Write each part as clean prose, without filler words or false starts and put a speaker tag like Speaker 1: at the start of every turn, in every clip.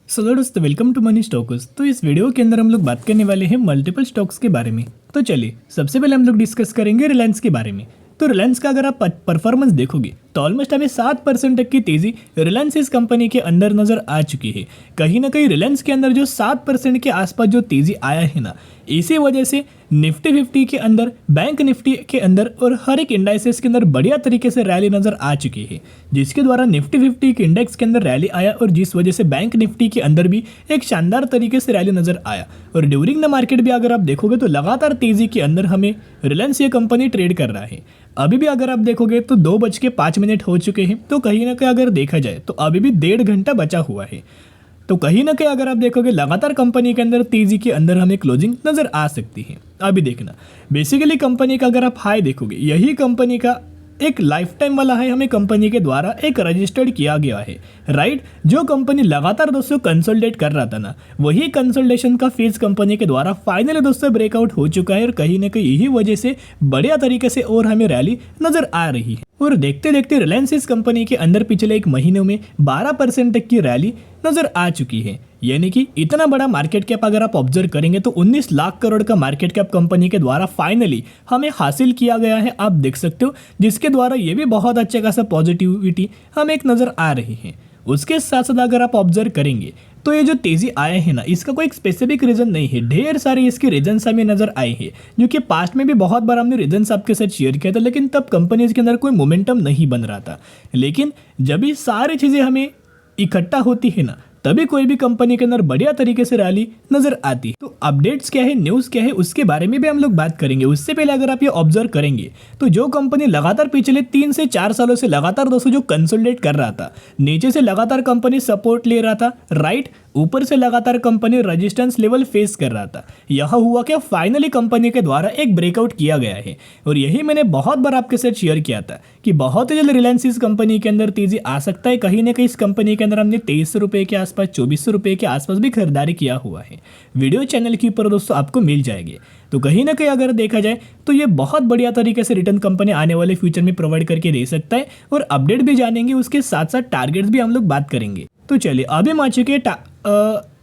Speaker 1: दोस्तों welcome to money stocks. तो इस वीडियो के अंदर हम लोग बात करने वाले हैं मल्टीपल स्टॉक्स के बारे में। तो चलिए सबसे पहले हम लोग डिस्कस करेंगे रिलायंस के बारे में। तो रिलायंस का अगर आप परफॉर्मेंस देखोगे तो ऑलमोस्ट हमें 7% तक की तेजी रिलायंस इस कंपनी के अंदर नजर आ चुकी है। कहीं ना कहीं रिलायंस के अंदर जो 7% के आसपास जो तेजी आया है ना, इसी वजह से निफ्टी 50 के अंदर, बैंक निफ्टी के अंदर और हर एक इंडाइसेस के अंदर बढ़िया तरीके से रैली नजर आ चुकी है, जिसके द्वारा निफ्टी 50 के इंडेक्स के अंदर रैली आया और जिस वजह से बैंक निफ्टी के अंदर भी एक शानदार तरीके से रैली नजर आया। और ड्यूरिंग द मार्केट भी अगर आप देखोगे तो लगातार तेजी के अंदर हमें रिलायंस ये कंपनी ट्रेड कर रहा है। अभी भी अगर आप देखोगे तो 2:05 हो चुके हैं। तो कहीं ना कहीं अगर देखा जाए तो अभी भी 1.5 घंटा बचा हुआ है। तो कहीं ना कहीं अगर आप देखोगे लगातार कंपनी के अंदर तेजी के अंदर हमें क्लोजिंग नजर आ सकती है। अभी देखना बेसिकली कंपनी का अगर आप हाई देखोगे, यही कंपनी का एक लाइफ टाइम वाला है, हमें कंपनी के द्वारा एक रजिस्टर्ड किया गया है, राइट। जो कंपनी लगातार दोस्तों कंसोलिडेट कर रहा था ना, वही कंसोलिडेशन का फेज कंपनी के द्वारा फाइनली दोस्तों ब्रेकआउट हो चुका है और कहीं ना कहीं यही वजह से बढ़िया तरीके से और हमें रैली नजर आ रही है। और देखते देखते रिलायंस इस कंपनी के अंदर पिछले एक महीने में 12% तक की रैली नजर आ चुकी है। यानी कि इतना बड़ा मार्केट कैप अगर आप ऑब्जर्व करेंगे तो 19 लाख करोड़ का मार्केट कैप कंपनी के द्वारा फाइनली हमें हासिल किया गया है, आप देख सकते हो, जिसके द्वारा ये भी बहुत अच्छा खासा पॉजिटिविटी हमें एक नजर आ रही है। उसके साथ साथ अगर आप ऑब्जर्व करेंगे तो ये जो तेजी आए हैं ना, इसका कोई एक स्पेसिफिक रीजन नहीं है, ढेर सारे इसके रीजन्स हमें नजर आए हैं, जो कि पास्ट में भी बहुत बार हमने रीजन्स आपके साथ शेयर किया था, लेकिन तब कंपनीज के अंदर कोई मोमेंटम नहीं बन रहा था। लेकिन जब ये सारी चीजें हमें इकट्ठा होती है ना, तभी कोई भी कंपनी के अंदर बढ़िया तरीके से रैली नजर आती है। तो अपडेट्स क्या है, न्यूज़ क्या है, उसके बारे में भी हम लोग बात करेंगे। उससे पहले अगर आप ये ऑब्जर्व करेंगे तो जो कंपनी लगातार पिछले 3 से 4 सालों से लगातार दोस्तों जो कंसोलिडेट कर रहा था, नीचे से लगातार कंपनी सपोर्ट ले रहा था, राइट, ऊपर से लगातार कंपनी रेजिस्टेंस लेवल फेस कर रहा था। यह हुआ क्या, फाइनली कंपनी के द्वारा एक ब्रेकआउट किया गया है। और यही मैंने बहुत बार आपके साथ शेयर किया था कि बहुत ही जल्द रिलायंस इस कंपनी के अंदर तेजी आ सकता है। कहीं ना कहीं इस कंपनी के अंदर हमने 2300 रुपये के आसपास, 2400 रुपये के आसपास भी खरीदारी किया हुआ है। वीडियो चैनल के ऊपर दोस्तों आपको मिल जाएगी। तो कहीं ना कहीं अगर देखा जाए तो ये बहुत बढ़िया तरीके से रिटर्न कंपनी आने वाले फ्यूचर में प्रोवाइड करके दे सकता है। और अपडेट भी जानेंगे, उसके साथ साथ टारगेट्स भी हम लोग बात करेंगे। तो चलिए अभी हम आ चुके हैं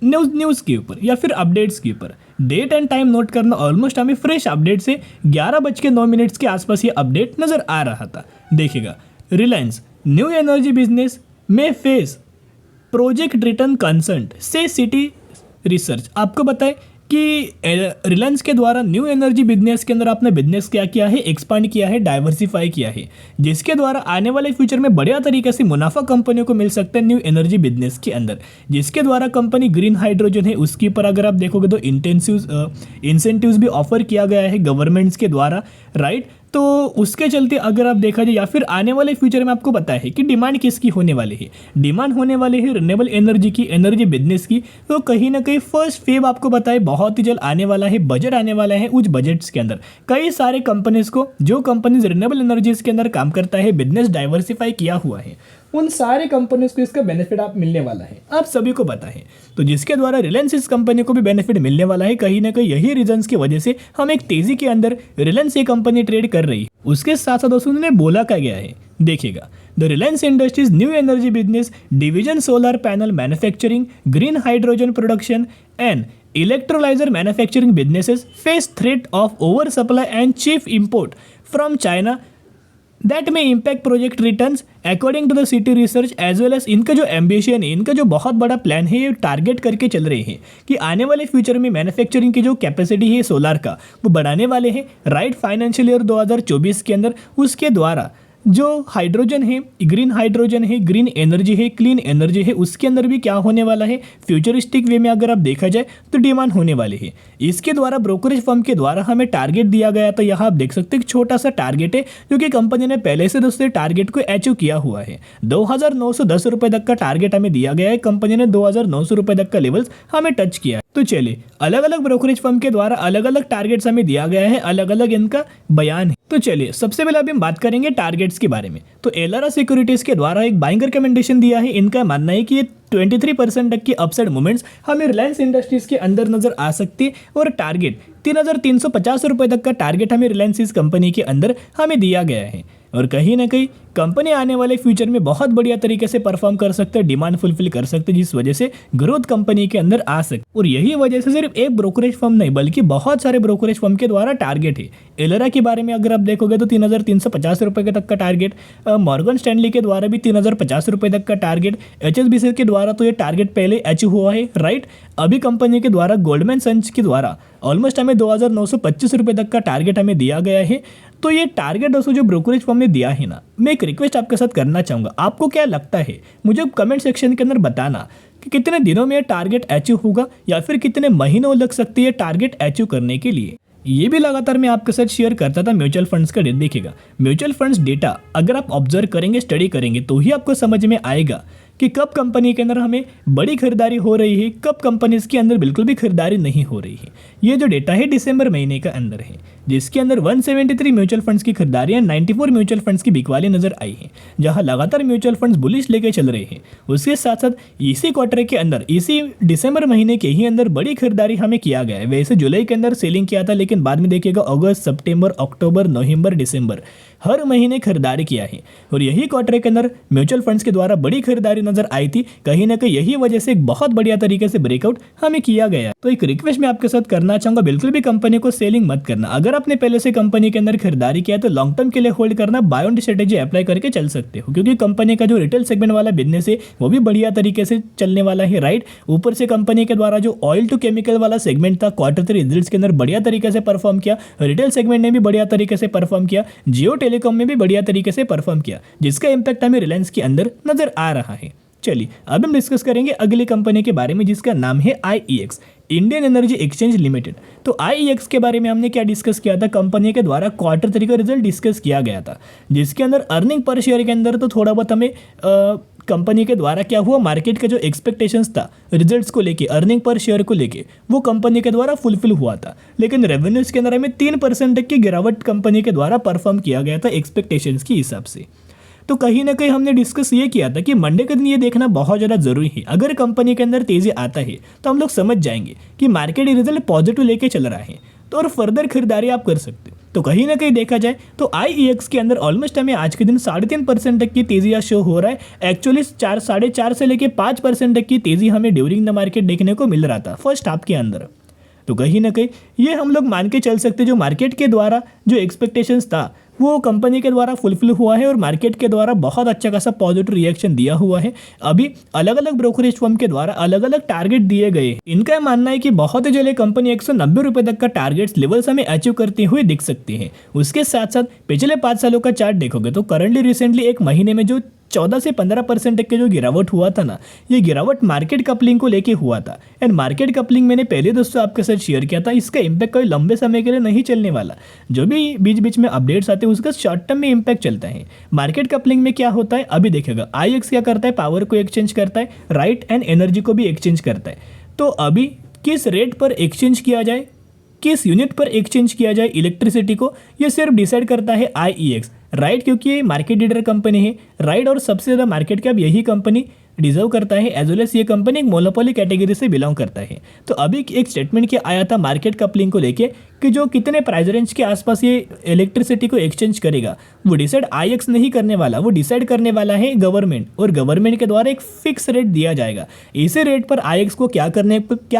Speaker 1: न्यूज़ के ऊपर या फिर अपडेट्स के ऊपर। डेट एंड टाइम नोट करना, ऑलमोस्ट हमें फ्रेश अपडेट से 11:09 के आसपास ये अपडेट नजर आ रहा था। देखिएगा, रिलायंस न्यू एनर्जी बिजनेस में फेस प्रोजेक्ट रिटर्न कंसर्न से सिटी रिसर्च। आपको बताएं कि रिलायंस के द्वारा न्यू एनर्जी बिजनेस के अंदर आपने बिजनेस क्या किया है, एक्सपांड किया है, डाइवर्सिफाई किया है, जिसके द्वारा आने वाले फ्यूचर में बढ़िया तरीके से मुनाफा कंपनियों को मिल सकता है न्यू एनर्जी बिजनेस के अंदर। जिसके द्वारा कंपनी ग्रीन हाइड्रोजन है, उसके ऊपर अगर आप देखोगे तो इंसेंटिव्स भी ऑफर किया गया है गवर्नमेंट्स के द्वारा, राइट। तो उसके चलते अगर आप देखा जाए या फिर आने वाले फ्यूचर में आपको पता है कि डिमांड किसकी होने वाली है, डिमांड होने वाली है रिन्यूएबल एनर्जी की, एनर्जी बिजनेस की। तो कहीं ना कहीं फर्स्ट फेब आपको बताए बहुत ही जल्द आने वाला है, बजट आने वाला है। उस बजट्स के अंदर कई सारे कंपनीज को, जो कंपनीज रिन्यूएबल एनर्जीज के अंदर काम करता है, बिजनेस डाइवर्सिफाई किया हुआ है, उन सारे कंपनीज को इसका बेनिफिट आप मिलने वाला है, आप सभी को पता है। तो जिसके द्वारा रिलायंस इस कंपनी को भी बेनिफिट मिलने वाला है। कहीं ना कहीं यही रीजंस की वजह से हम एक तेजी के अंदर रिलायंस ये कंपनी ट्रेड कर रही है। उसके साथ साथ दोस्तों ने बोला क्या गया है, देखिएगा, the Reliance Industries new energy business division solar panel manufacturing, green hydrogen production and electrolyser manufacturing businesses face threat of over supply and cheap import from China that may impact project returns according to the Citi research as well as. इनका जो ambition है, इनका जो बहुत बड़ा plan है, ये target करके चल रहे हैं कि आने वाले फ्यूचर में मैन्युफैक्चरिंग की जो कैपेसिटी है सोलार का, वो बढ़ाने वाले हैं, राइट। फाइनेंशियल ईयर 2024 के अंदर उसके द्वारा जो हाइड्रोजन है, ग्रीन हाइड्रोजन है, ग्रीन एनर्जी है, क्लीन एनर्जी है, उसके अंदर भी क्या होने वाला है, फ्यूचरिस्टिक वे में अगर आप देखा जाए तो डिमांड होने वाली है। इसके द्वारा ब्रोकरेज फर्म के द्वारा हमें टारगेट दिया गया था। यहाँ आप देख सकते हैं एक छोटा सा टारगेट है, जो कि कंपनी ने पहले से दोस्तों टारगेट को अचीव किया हुआ है। 2910 रुपये तक का टारगेट हमें दिया गया है, कंपनी ने 2900 रुपये तक का लेवल्स हमें टच किया है। तो चलिए, अलग अलग ब्रोकरेज फर्म के द्वारा अलग अलग टारगेट्स हमें दिया गया है, अलग अलग इनका बयान है। तो चलिए सबसे पहले अभी हम बात करेंगे टारगेट्स के बारे में। तो एलआरआ सिक्योरिटीज के द्वारा एक बाइंग रिकमेंडेशन दिया है। इनका मानना है कि ये 23% तक की अपसाइड मूवमेंट्स हमें रिलायंस इंडस्ट्रीज के अंदर नजर आ सकती है। और टारगेट 3350 रुपये तक का टारगेट हमें रिलायंस इस कंपनी के अंदर हमें दिया गया है। और कहीं ना कहीं कंपनी आने वाले फ्यूचर में बहुत बढ़िया तरीके से परफॉर्म कर सकते हैं, डिमांड फुलफिल कर सकते हैं, जिस वजह से ग्रोथ कंपनी के अंदर आ सकते। और यही वजह से सिर्फ एक ब्रोकरेज फर्म नहीं बल्कि बहुत सारे ब्रोकरेज फर्म के द्वारा टारगेट है। एलोरा के बारे में अगर आप देखोगे तो 3,350 रुपये के तक का टारगेट, मॉर्गन स्टैनली के द्वारा भी 3,050 रुपये तक का टारगेट, HSBC के द्वारा तो ये टारगेट पहले अचीव हुआ है, राइट। अभी कंपनी के द्वारा गोल्डमैन सन्स के द्वारा ऑलमोस्ट हमें 2,925 रुपये तक का टारगेट हमें दिया गया है। तो ये टारगेट दोस्तों जो ब्रोकरेज फर्म ने दिया है ना, मैं एक रिक्वेस्ट आपके साथ करना चाहूँगा, आपको क्या लगता है मुझे कमेंट सेक्शन के अंदर बताना कि कितने दिनों में ये टारगेट अचीव होगा या फिर कितने महीनों लग सकते हैं टारगेट अचीव करने के लिए। ये भी लगातार मैं आपके साथ शेयर करता था म्यूचुअल फंड्स का डेटा। देखिएगा म्यूचुअल फंड्स डेटा अगर आप ऑब्जर्व करेंगे, स्टडी करेंगे तो ही आपको समझ में आएगा कि कब कंपनी के अंदर हमें बड़ी खरीदारी हो रही है, कब कंपनीज के अंदर बिल्कुल भी खरीदारी नहीं हो रही है। ये जो डेटा है दिसंबर महीने का अंदर है, जिसके अंदर 173 म्यूचुअल फंड्स की खरीदारी है, 94 म्यूचुअल फंड्स की बिकवाली नजर आई है, जहां लगातार म्यूचुअल फंड्स बुलिश लेके चल रहे हैं। उसके साथ साथ इसी क्वार्टर के अंदर, इसी दिसंबर महीने के ही अंदर बड़ी खरीदारी हमें किया गया है। वैसे जुलाई के अंदर सेलिंग किया था, लेकिन बाद में देखिएगा अगस्त, सितंबर, अक्टूबर, नवंबर, दिसंबर हर महीने खरीदारी किया है। और यही क्वार्टर के अंदर म्यूचुअल फंड्स के द्वारा बड़ी खरीदारी नजर आई थी। कहीं ना कहीं यही वजह से एक बहुत बढ़िया तरीके से ब्रेकआउट हमें किया गया। तो एक रिक्वेस्ट मैं आपके साथ करना चाहूंगा, बिल्कुल भी कंपनी को सेलिंग मत करना। अगर आपने पहले से कंपनी के अंदर खरीदारी किया तो लॉन्ग टर्म के लिए होल्ड करना, बाय ऑन स्ट्रेटेजी अप्लाई करके चल सकते हो, क्योंकि कंपनी का जो रिटेल सेगमेंट वाला बिजनेस है वो भी बढ़िया तरीके से चलने वाला है, राइट। ऊपर से कंपनी के द्वारा जो ऑयल टू केमिकल वाला सेगमेंट था क्वार्टर 3 रिजल्ट्स के अंदर बढ़िया तरीके से परफॉर्म किया, रिटेल सेगमेंट ने भी बढ़िया तरीके से परफॉर्म किया, जियो टेलीकॉम में भी बढ़िया तरीके से परफॉर्म किया, जिसका इंपैक्ट हमें रिलायंस के अंदर नजर आ रहा है। चलिए अब हम डिस्कस करेंगे अगली कंपनी के बारे में, जिसका नाम है IEX, Indian energy exchange limited. तो IEX के बारे में हमने क्या डिस्कस किया था, कंपनी के द्वारा क्वार्टर 3 का रिजल्ट डिस्कस किया गया था, जिसके अंदर अर्निंग पर शेयर के अंदर तो थोड़ा बहुत हमें कंपनी के द्वारा क्या हुआ, मार्केट का जो एक्सपेक्टेशंस था रिजल्ट्स को लेके, अर्निंग पर शेयर को लेके, वो कंपनी के द्वारा फुलफिल हुआ था। लेकिन रेवेन्यूज के अंदर हमें 3% तक की गिरावट कंपनी के द्वारा परफॉर्म किया गया था एक्सपेक्टेशंस के हिसाब से। तो कहीं ना कहीं हमने डिस्कस ये किया था कि मंडे के दिन ये देखना बहुत ज़्यादा जरूरी है। अगर कंपनी के अंदर तेजी आता है तो हम लोग समझ जाएंगे कि मार्केट रिजल्ट पॉजिटिव लेके चल रहा है, तो और फर्दर खरीदारी आप कर सकते हो। तो कहीं ना कहीं देखा जाए तो IEX के अंदर ऑलमोस्ट हमें आज के दिन 3.5% तक की तेजी या शो हो रहा है। एक्चुअली 4.5 से लेके 5% तक की तेजी हमें ड्यूरिंग द मार्केट देखने को मिल रहा था फर्स्ट हाफ के अंदर। तो कहीं ना कहीं ये हम लोग मान के चल सकते जो मार्केट के द्वारा जो एक्सपेक्टेशंस था वो कंपनी के द्वारा फुलफिल हुआ है और मार्केट के द्वारा बहुत अच्छा खासा पॉजिटिव रिएक्शन दिया हुआ है। अभी अलग अलग ब्रोकरेज फर्म के द्वारा अलग अलग टारगेट दिए गए। इनका मानना है कि बहुत ही जल्दी कंपनी 190 रुपये तक का टारगेट लेवल्स हमें अचीव करते हुए दिख सकती है। उसके साथ साथ पिछले 5 सालों का चार्ट देखोगे तो करंटली रिसेंटली एक महीने में जो 14 से 15% तक के जो गिरावट हुआ था ना, ये गिरावट मार्केट कपलिंग को लेके हुआ था। एंड मार्केट कपलिंग मैंने पहले दोस्तों आपके साथ शेयर किया था, इसका इंपैक्ट कोई लंबे समय के लिए नहीं चलने वाला। जो भी बीच बीच में अपडेट्स आते हैं उसका शॉर्ट टर्म में इंपैक्ट चलता है। मार्केट कपलिंग में क्या होता है अभी देखेगा, IEX क्या करता है, पावर को एक्सचेंज करता है, राइट, एंड एनर्जी को भी एक्सचेंज करता है। तो अभी किस रेट पर एक्सचेंज किया जाए, किस यूनिट पर एक्सचेंज किया जाए इलेक्ट्रिसिटी को, ये सिर्फ डिसाइड करता है IEX, राइट, क्योंकि ये मार्केट लीडर कंपनी है, राइट, और सबसे ज़्यादा मार्केट कैप यही कंपनी डिजर्व करता है, एज वेल एस ये कंपनी एक मोनोपोली कैटेगरी से बिलोंग करता है। तो अभी एक स्टेटमेंट क्या आया था मार्केट कपलिंग को लेके कि जो कितने प्राइस रेंज के आसपास ये इलेक्ट्रिसिटी को एक्सचेंज करेगा वो डिसाइड IEX नहीं करने वाला, वो डिसाइड करने वाला है गवर्नमेंट, और गवर्नमेंट के द्वारा एक फिक्स रेट दिया जाएगा। इसी रेट पर IEX को क्या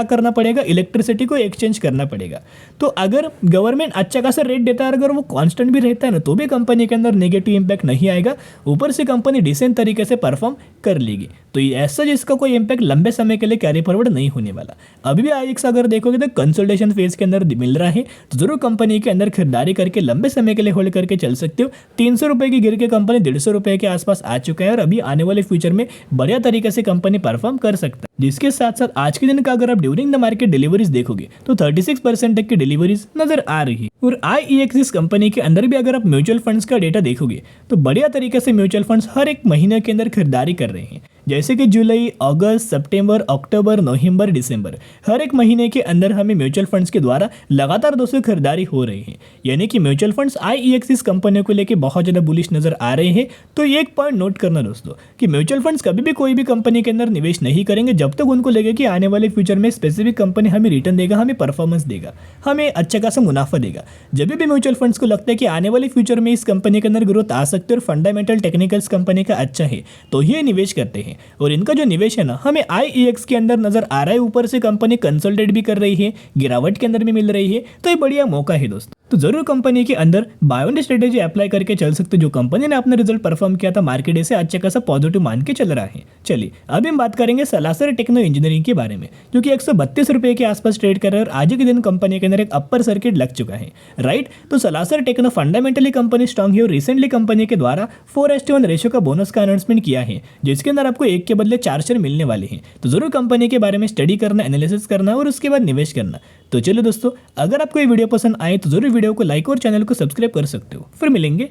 Speaker 1: करना पड़ेगा, इलेक्ट्रिसिटी को एक्सचेंज करना पड़ेगा। तो अगर गवर्नमेंट अच्छा खासा रेट देता है, अगर वो कॉन्स्टेंट भी रहता है ना, तो भी कंपनी के अंदर नेगेटिव इंपैक्ट नहीं आएगा, ऊपर से कंपनी डिसेंट तरीके से परफॉर्म कर लेगी। तो ऐसा जिसका कोई इंपैक्ट लंबे समय के लिए कैरी फॉरवर्ड नहीं होने वाला। अभी भी IEX अगर देखोगे तो कंसल्टेशन फेज के अंदर मिल रहा है, तो जरूर कंपनी के अंदर खरीदारी करके लंबे समय के लिए होल्ड करके चल सकते हो। 300 रुपये की गिर के कंपनी 150 रुपये के आसपास आ चुका है और अभी आने वाले फ्यूचर में बढ़िया तरीके से कंपनी परफॉर्म कर सकता है। जिसके साथ साथ आज के दिन का अगर आप ड्यूरिंग द मार्केट डिलीवरीज देखोगे तो 36% तक की डिलीवरीज नजर आ रही है। और IEX इस कंपनी के अंदर भी अगर आप म्यूचुअल फंड्स का डेटा देखोगे तो बढ़िया तरीके से म्यूचुअल फंड्स हर एक महीने के अंदर खरीदारी कर रहे हैं, जैसे कि जुलाई, अगस्त, सितंबर, अक्टूबर, नवंबर, दिसंबर, हर एक महीने के अंदर हमें म्यूचुअल फंड्स के द्वारा लगातार दोस्तों खरीदारी हो रही है। यानी कि म्यूचुअल फंड्स आईईएक्स इस कंपनियों को लेके बहुत ज़्यादा बुलिश नजर आ रहे हैं। तो ये एक पॉइंट नोट करना दोस्तों कि म्यूचुअल फंड्स कभी भी कोई भी कंपनी के अंदर निवेश नहीं करेंगे जब तक उनको लगे कि आने वाले फ्यूचर में स्पेसिफिक कंपनी हमें रिटर्न देगा, हमें परफॉर्मेंस देगा, हमें अच्छा खासा मुनाफा देगा। जब भी म्यूचुअल फंड्स को लगता है कि आने वाले फ्यूचर में इस कंपनी के अंदर ग्रोथ आ सकती है और फंडामेंटल टेक्निकल्स कंपनी का अच्छा है तो ये निवेश करते हैं। और इनका जो निवेश है ना हमें आईईएक्स के अंदर नजर आ रहा है। ऊपर से कंपनी कंसोलिडेट भी कर रही है, गिरावट के अंदर भी मिल रही है, तो ये बढ़िया मौका है दोस्तों। तो जरूर कंपनी के अंदर बाय ऑन स्ट्रेटेजी अप्लाई करके चल सकते। जो कंपनी ने अपना रिजल्ट परफॉर्म किया था मार्केट से अच्छा खासा पॉजिटिव मान के चल रहा है। चलिए अभी हम बात करेंगे सलासर टेक्नो इंजीनियरिंग के बारे में, जो कि 132 रुपए के आसपास ट्रेड कर रहा है और आज के दिन कंपनी के अंदर एक अपर सर्किट लग चुका है, राइट। तो Salasar techno fundamentally company strong है और रिसेंटली कंपनी के द्वारा 4:1 रेशियो का बोनस का अनाउंसमेंट किया है, जिसके अंदर आपको 1 के बदले 4 शेयर मिलने वाले हैं। तो जरूर कंपनी के बारे में स्टडी करना, एनालिसिस करना और उसके बाद निवेश करना। तो चलो दोस्तों, अगर आपको ये वीडियो पसंद आए तो जरूर वीडियो को लाइक और चैनल को सब्सक्राइब कर सकते हो। फिर मिलेंगे।